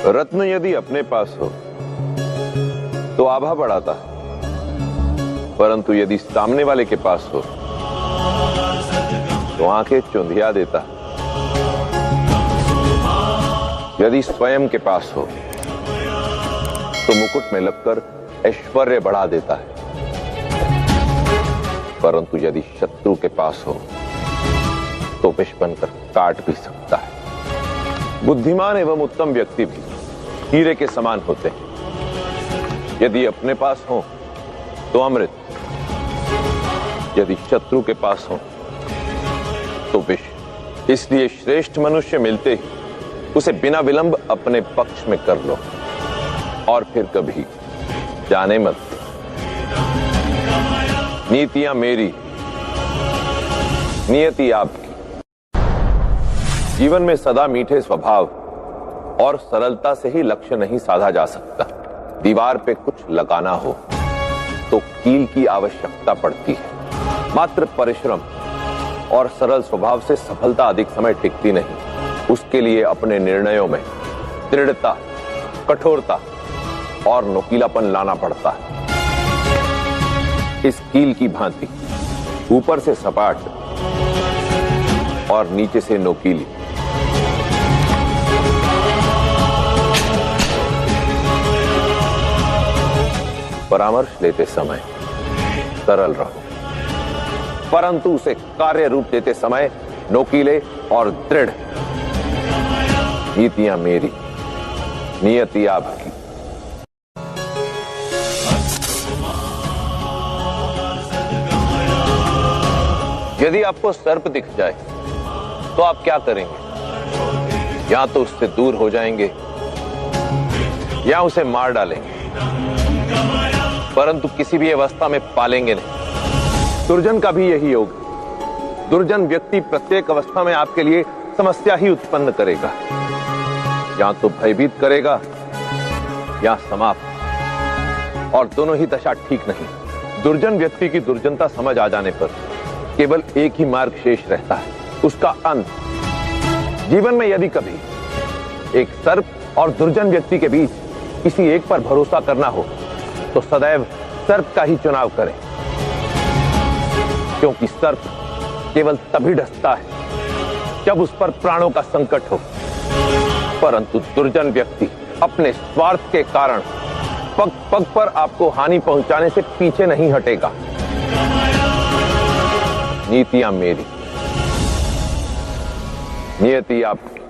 रत्न यदि अपने पास हो तो आभा बढ़ाता, परंतु यदि सामने वाले के पास हो तो आंखें चुंधिया देता। यदि स्वयं के पास हो तो मुकुट में लगकर ऐश्वर्य बढ़ा देता है, परंतु यदि शत्रु के पास हो तो विष बनकर काट भी सकता है। बुद्धिमान एवं उत्तम व्यक्ति भी हीरे के समान होते हैं। यदि अपने पास हो तो अमृत, यदि शत्रु के पास हो तो विष। इसलिए श्रेष्ठ मनुष्य मिलते ही उसे बिना विलंब अपने पक्ष में कर लो और फिर कभी जाने मत। नीतियां मेरी, नियति आपकी। जीवन में सदा मीठे स्वभाव और सरलता से ही लक्ष्य नहीं साधा जा सकता। दीवार पे कुछ लगाना हो तो कील की आवश्यकता पड़ती है। मात्र परिश्रम और सरल स्वभाव से सफलता अधिक समय टिकती नहीं। उसके लिए अपने निर्णयों में दृढ़ता, कठोरता और नुकीलापन लाना पड़ता है। इस कील की भांति ऊपर से सपाट और नीचे से नोकीली। परामर्श लेते समय सरल रहो, परंतु उसे कार्य रूप देते समय नोकीले और दृढ़। नीतियां मेरी, नियति आपकी। यदि आपको सर्प दिख जाए तो आप क्या करेंगे? या तो उससे दूर हो जाएंगे या उसे मार डालेंगे, परंतु किसी भी अवस्था में पालेंगे नहीं। दुर्जन का भी यही योग है। दुर्जन व्यक्ति प्रत्येक अवस्था में आपके लिए समस्या ही उत्पन्न करेगा। या तो भयभीत करेगा या समाप्त, और दोनों ही दशा ठीक नहीं। दुर्जन व्यक्ति की दुर्जनता समझ आ जाने पर केवल एक ही मार्ग शेष रहता है, उसका अंत। जीवन में यदि कभी एक सर्प और दुर्जन व्यक्ति के बीच किसी एक पर भरोसा करना हो तो सदैव सर्प का ही चुनाव करें, क्योंकि सर्प केवल तभी डसता है जब उस पर प्राणों का संकट हो, परंतु दुर्जन व्यक्ति अपने स्वार्थ के कारण पग पग पर आपको हानि पहुंचाने से पीछे नहीं हटेगा। नीतियां मेरी, नियति आपकी।